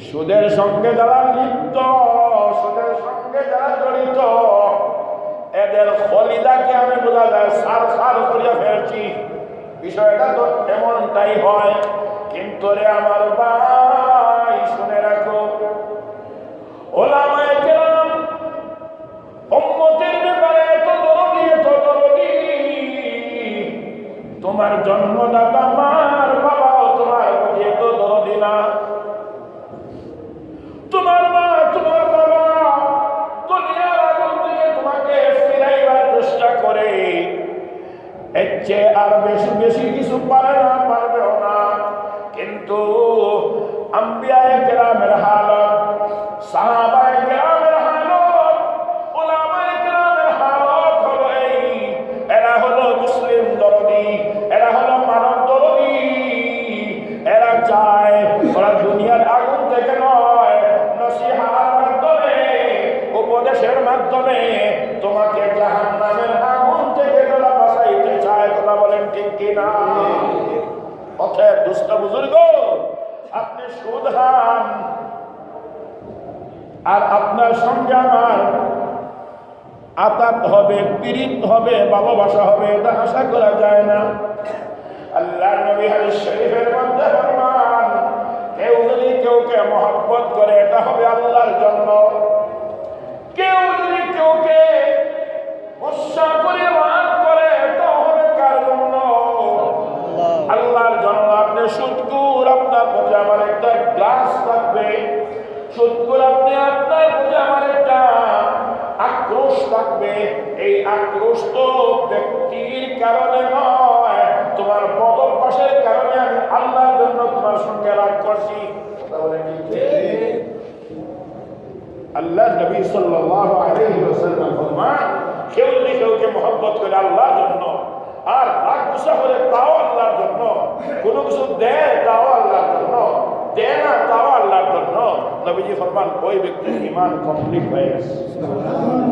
সুদের সঙ্গে যারা লিপ্ত, সুদের সঙ্গে যারা জড়িত, এদের খলিদাকে আমি বোঝা যায় সারখার করিয়া ফেলছি। বিষয়টা তো এমনটাই হয়। কিন্তু রে আমার ভাই, শুনে রাখো, ওলামায়ে কেরাম উম্মতের ব্যাপারে এত দরদি। তোমার জন্মদাতা মার বাবাও তোমার প্রতি এত দরদি না। তোমার মা, তোমার বাবা দুনিয়ার আগুন থেকে তোমাকে ফিরাইবার চেষ্টা করে, এর চেয়ে আর বেশি বেশি কিছু পারে না, পারবেও না। কিন্তু আম্বিয়ায়ে কেরামের হালত, সাহাবায়ে কেরামের হালত, উলামায়ে কেরামের হালত হলো এই, এরা হলো মুসলিম দরদি, এরা হলো মানব দরদি। এরা চায় ওরা দুনিয়ার আগুন থেকে নয়, নসিহার মাধ্যমে, উপদেশের মাধ্যমে তোমাকে জাহান্নামের আগুন থেকে ওরা বাঁচাইতে চায়। কথা বলেন ঠিক কিনা? অতএব দুষ্ট বুজুর্গ, আপনি সুদ খান আর আপনার সঙ্গে আমার আতাত হবে, পীড়িত হবে, ভালোবাসা হবে, এটা আশা করা যায় না। আল্লাহর নবী হাদিস শরীফের মধ্যে ফরমান, কেউ যদি কেউকে মহব্বত করে এটা হবে আল্লাহর জন্য। কেউ যদি কেউকে গুসা করে রাগ করে এটা হবে কার জন্য? আল্লাহর জন্য। আপনি সুদকুর, আপনার প্রতি আমার একটা গ্লাস থাকবে। সুদকুর, আপনি আপনার প্রতি আমার একটা আক্রোশ থাকবে। এই আক্রোশ তো ব্যক্তির কারণে নয়, তোমার বদভ্যাসের কারণে আমি আল্লাহর জন্য তোমার সঙ্গে রাগ করছি। কথা বলেন ঠিক? আল্লাহ নবী সাল্লাল্লাহু আলাইহি ওয়াসাল্লাম ফরমান, কেউ যদি কাউকে মহব্বত করে আল্লাহর জন্য, আর রাগ গুসা করে তাও আল্লাহর জন্য, কোনো কিছু দেয় তাও আল্লাহর জন্য, দেয় না তাও আল্লাহর জন্য, নবীজি ফরমান ওই ব্যক্তির ঈমান কমপ্লিট হয়ে গেছে। সুবহানাল্লাহ।